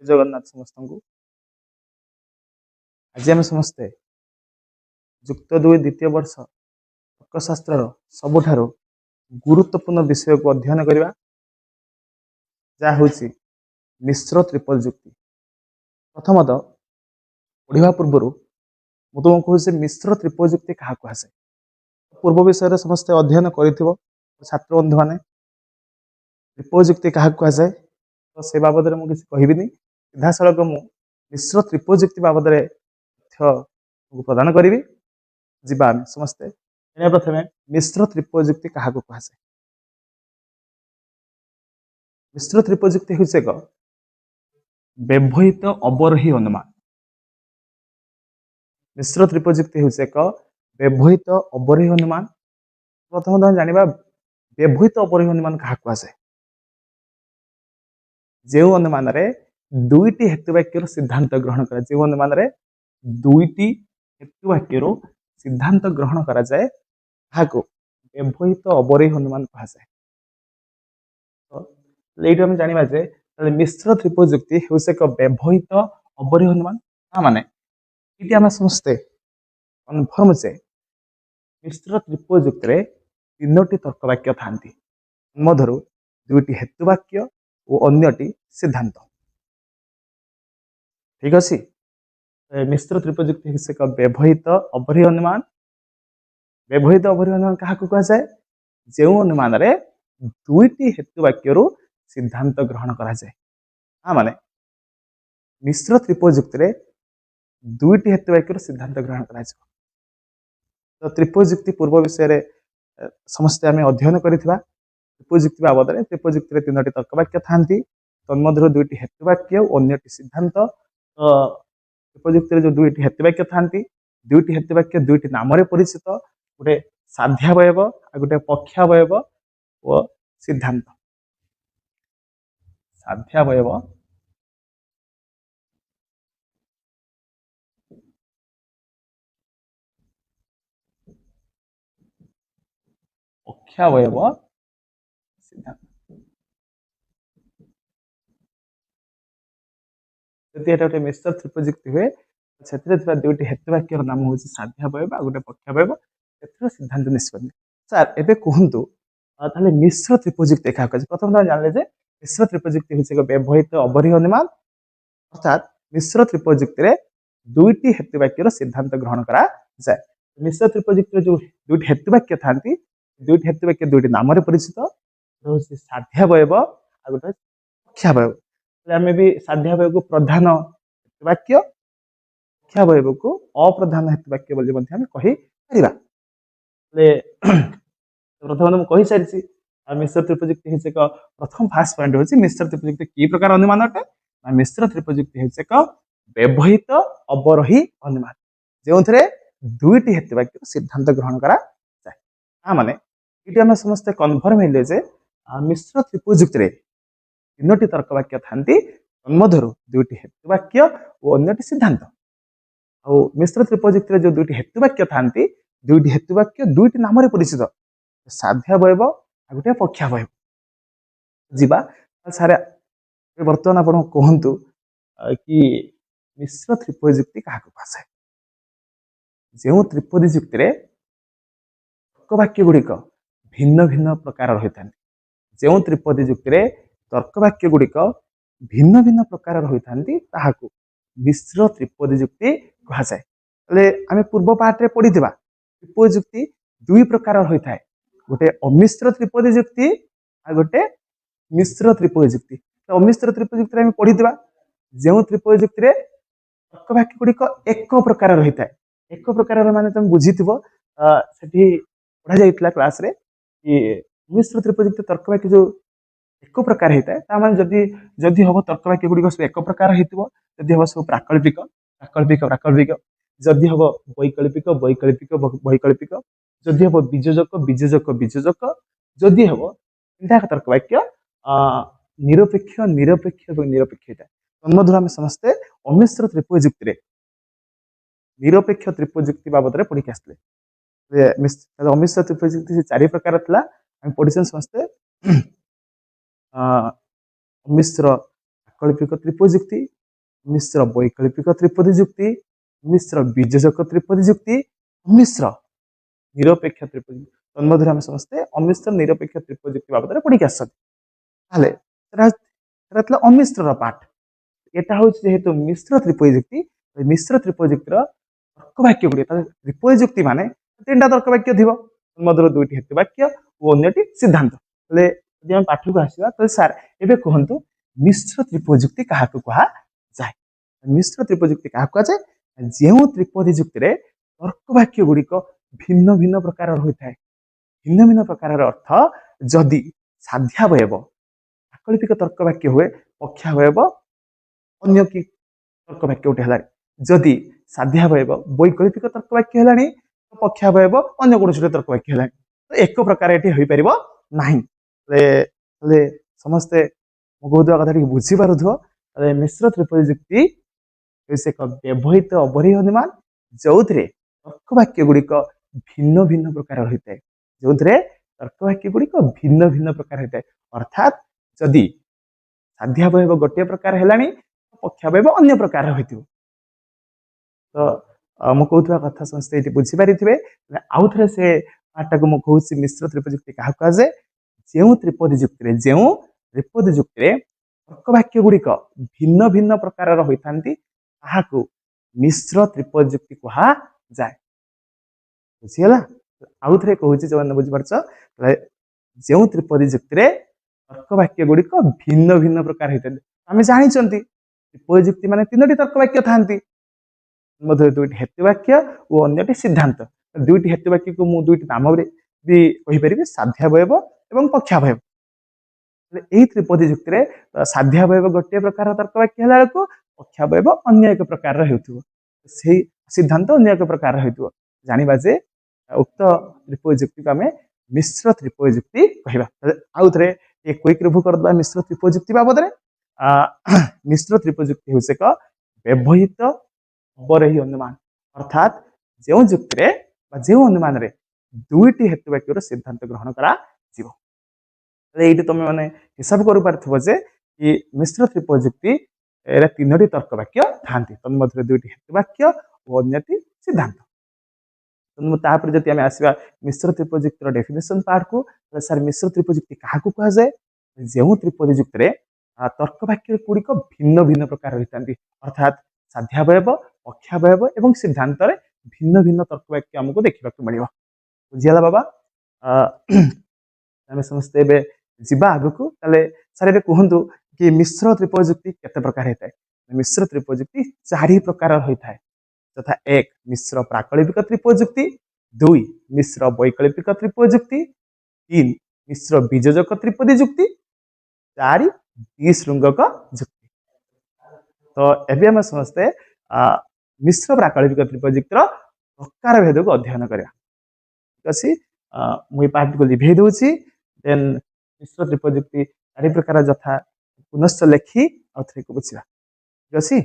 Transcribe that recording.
जगन्नाथ समस्त को आज आम समस्ते युक्त 2 द्वितीय वर्ष तर्कशास्त्र सबुठारु गुरुत्वपूर्ण विषय को अध्ययन करवा जहाँ हूँ मिश्र त्रिपद युक्ति। प्रथमत पढ़ा पूर्वर मुझे तुमको कहूँ मिश्र त्रिपद युक्ति क्या कहुए पूर्व विषय समस्त अध्ययन कर छात्र बंधु मैंने त्रिपद युक्ति क्या कहुए तो से बाबद में किसी कहबी सीधा सड़क मु मिश्र त्रिपद युक्ति बाबद प्रदान करी जीवा समस्ते प्रथम मिश्र त्रिपद युक्ति क्या कहुए। मिश्र त्रिपद युक्ति हूँ एक व्यवहित अवरोही अनुमान। मिश्र त्रिपद युक्ति हूँ एक व्यवहित अवरोही अनुमान। प्रथम जाना व्यवहित अवरोही अनुमान क्या कहुए जो अनुमान दुईटी हेतुवाक्यर सिद्धांत ग्रहण कर जो अनुमान दुईटी हेतुवाक्यर सिद्धांत ग्रहण करा जाए व्यवहित अवरोही अनुमान कहुए। ये आम जाना जे मिश्र त्रिपद युक्ति हूँ एक व्यवहित अवरोही अनुमान माने ये आम समस्ते कन्फर्म जे मिश्र त्रिपद युक्ति तीनोटी तर्कवाक्य था मधुर दुईटी हेतुवाक्य और अन्यटी सिद्धांत। ठीक अच्छे मिश्र त्रिपद युक्ति हूँ एक व्यवहित अवरोही अनुमान। व्यवहित अवरोही अनुमान क्या कहुए जो अनुमान दुईटी हेतुवाक्यर सिद्धांत ग्रहण करा जाए माने मिश्र त्रिपद युक्ति दुईटी हेतुवाक्यर सिद्धांत ग्रहण करा जाए। तो त्रिपद युक्ति पूर्व विषय समस्त आम अध्ययन करथिबा त्रिपद युक्ति बाबद में त्रिपद युक्ति तीनोटी तर्कवाक्य था तन्मध्य दुईटी हेतुवाक्य और अन्यटी सिद्धांत। तो त्रिपद युक्ति जो दुईटी हेतुवाक्य था दुईटी हेतुवाक्य दुईटी नाम परिचित गोटे साध्यावयव और गोटे पक्षावयव और सिद्धांत। साध्यावयव पक्षावयव सिद्धांत। गोटे मिश्र त्रिपद युक्ति हुए से दुईटी हेतुवाक्यर नाम हूँ साध्यावयव और गोटे पक्षावयव से सिद्धांत निष्पत्ति। सर एबे कहतु ताले मिश्र त्रिपद युक्ति क्या कह प्रथम जानले जे मिश्र त्रिपद युक्ति हूँ एक व्यवहित अवरोही अनुमान अर्थात मिश्र त्रिपद युक्ति दुईटी हेतुवाक्यर सिद्धांत ग्रहण करा जाए। मिश्र त्रिपद युक्ति जो दुईटी हेतुवाक्य था दुईटी हेतुवाक्य दुईटी नाम परिचित साध्यावयव और गोटे पक्षावयव। आम भी साध्यावय को प्रधान हेतुवाक्य पक्षावयव को अप्रधान हेतुवाक्य कही प्रथम मुझे कही सारी मिश्र त्रिपद युक्ति हूँ एक प्रथम फास्ट पॉइंट हूँ मिश्र त्रिपद युक्ति कि प्रकार अनुमान अटे मिश्र त्रिपद युक्ति हूँ एक व्यवहित अवरोही अनुमान जो दुईटी हेतुवाक्य सिद्धांत ग्रहण करा जाए माने ये आम समस्त कन्फर्म हेले जे मिश्र त्रिपद युक्ति तीनोटी तर्कवाक्य था तन्मध्य दुईटी हेतुवाक्य और अन्यटी सिद्धांत। और मिश्र त्रिपद युक्ति जो दुईटी हेतुवाक्य था दुईटी हेतुवाक्य दुईटी नाम परिचित साध्यावयव और गोटे पक्षावयव जीवा सारे बर्तमान आप कहतु कि मिश्र त्रिपद युक्ति क्या कहुए जो त्रिपदी युक्ति तर्कवाक्य गुड़िक भिन्न भिन्न प्रकार रही था जो त्रिपदी युक्ति तर्कवाक्य गुड़िक भिन्न भिन्न प्रकार रही था मिश्र त्रिपदी युक्ति कहुए। आम पूर्व पाठ में पढ़ी त्रिपदी युक्ति दुई प्रकार रही था गोटे अमिश्र त्रिपदी युक्ति और गोटे मिश्र त्रिपदी युक्ति। तो अमिश्र त्रिपदी युक्ति आम पढ़ी जो त्रिपदी युक्ति तर्कवाक्य गुड़िक एक प्रकार रही था एक प्रकार माने तुम बुझी पढ़ा जाता क्लास रे कि मिश्र त्रिपदी युक्ति तर्कवाक्य जो एक प्रकार होता है जदि हम तर्कवाक्य गुड़िक सब एक प्रकार होती हम सब प्राकल्पिक प्राकल्पिक प्राकल्पिक जदि हम वैकल्पिक वैकल्पिक वैकल्पिक जदि हम बीजोजक बीजोजक बीजोजक जदि हम तीनटा तर्कवाक्य निरपेक्ष निरपेक्ष और निरपेक्ष तन्मध्य आम समस्ते अमिश्र त्रिपदी युक्ति निरपेक्ष त्रिपदी युक्ति बाबद पढ़ी आसते अमिश्र त्रिपदी युक्ति 4 प्रकार था पढ़ी समस्ते मिश्र प्राकल्पिक त्रिपद युक्ति मिश्र वैकल्पिक त्रिपदी जुक्ति, मिश्र बीजजक त्रिपदी जुक्ति, मिश्र निरपेक्ष त्रिपदी तन्मध्य आम समस्ते अमिश्र निरपेक्ष त्रिपदी बाबद पढ़ी आसते अमिश्र पाठ यहाँ हूँ जेहेतु मिश्र त्रिपदी जुक्ति मिश्र त्रिपदी जुक्तिर तर्क वाक्य गुड़ी त्रिपदी जुक्ति मान 3टा तर्क वाक्य थी तन्मध्य 2टी हेतु वाक्य और अन्यटी सिद्धांत पाठ को आसवा तो सार एवं कहतु मिश्र त्रिपदी जुक्ति क्या कहुए मिश्र त्रिपदी जुक्ति क्या कहुए जो त्रिपदी जुक्ति तर्क वाक्य गुड़िक भिन्न भिन्न प्रकार होता है भिन्न भिन्न प्रकार अर्थ जदि साध्यावयव आकल्पिक तर्क वाक्य हुए पक्षावयव अन्य कि तर्क वाक्य गोटे है जदि साध्यावयव वैकल्पिक तर्क वाक्य है पक्षावयव अन्य कौन तर्क वाक्य है तो एक प्रकार ये हो पार ना समस्ते मुझे कथा बुझी पार्थ्व मिश्र त्रिपदी जुक्ति एक व्यवहित अबरही अनुमान जो तर्क वाक्य गुड़िक भिन्न भिन्न प्रकार होता है जो तर्क वाक्य गुड़िक भिन्न भिन्न प्रकार होता है अर्थात जदि साध्यावयव गोटे प्रकार है पक्षावयव अन्य प्रकार हो तो मुझे कथा समस्त ये बुझीपारे आउ थे से पार्टा को मुझे मिश्र त्रिपदी जुक्ति क्या कहुए जो त्रिपदी जुक्ति तर्क वाक्य गुड़िक भिन्न भिन्न प्रकार होता मिश्र त्रिपदी जुक्ति कह जाए बुझीगला आउ थे कहूँ जो बुझीपार जो त्रिपदी जुक्ति तर्क वाक्य गुड़िक भिन्न भिन्न प्रकार होता आम जानी त्रिपदी जुक्ति मान 3टी तर्क वाक्य था 2टी हेतु वाक्य और अन्यटी सिद्धांत 2टी हेतु वाक्य को मुझे 2टी नाम भी कहीपरि साध्यावयव और पक्षावयव यही त्रिपदी जुक्ति साध्यावयव गोटे प्रकार तर्क वाक्य है पक्षावयव अन्य एक प्रकार से सिद्धांत अन्य एक प्रकार हो जाना जे उक्त त्रिपदी जुक्ति को आम मिश्र त्रिपदी जुक्ति कहवा आउ थे क्विक रिव्यू करदे मिश्र त्रिपदी जुक्ति बाबद मिश्र त्रिपदी जुक्ति हूँ एक व्यवहित अबरही अनुमान अर्थात जो जुक्ति जो अनुमान 2टी हेतु वाक्यर सिद्धांत ग्रहण करा ये तुम मैंने हिसाब कर पार्थ्व जे कि मिश्र त्रिपदी जुक्ति 3टी तर्क वाक्य था तन्मध्य 2टी हेतु वाक्य और अन्यटी सिद्धांत तापर जब आम आसवा मिश्र त्रिपदी जुक्तिर डेफिनेशन पार्ट को सर मिश्र त्रिपदी जुक्ति क्या कहुए जो त्रिपदी जुक्ति तर्क वाक्य गुड़िक भिन्न भिन्न प्रकार होता अर्थात साध्यावयव पक्षावयव और सिद्धांत भिन्न भिन्न तर्क वाक्य आमको देखा मिल बुझीगला बाबा आम समस्ते जीवा आग को सर ये कहतु कि मिश्र त्रिपदी जुक्ति केते प्रकार होता है मिश्र त्रिपदी जुक्ति 4 प्रकार होता है तथा 1 मिश्र प्राकल्पिक त्रिपदी जुक्ति 2 मिश्र वैकल्पिक त्रिपदी जुक्ति 3 मिश्र बीजजक त्रिपदी जुक्ति 4 द्विशृंगक जुक्ति तो एवं आम समस्ते मिश्र प्राकल्पिक त्रिपदी जुक्तिर प्रकार भेद को अध्ययन करा ठीक अच्छे मुझे पार्ट को लिभे दूसरी देन मिश्र त्रिपदी जुक्ति 4 प्रकार यथा पुनश्च लेखि आउ थे को बुझा ठीक अच्छे।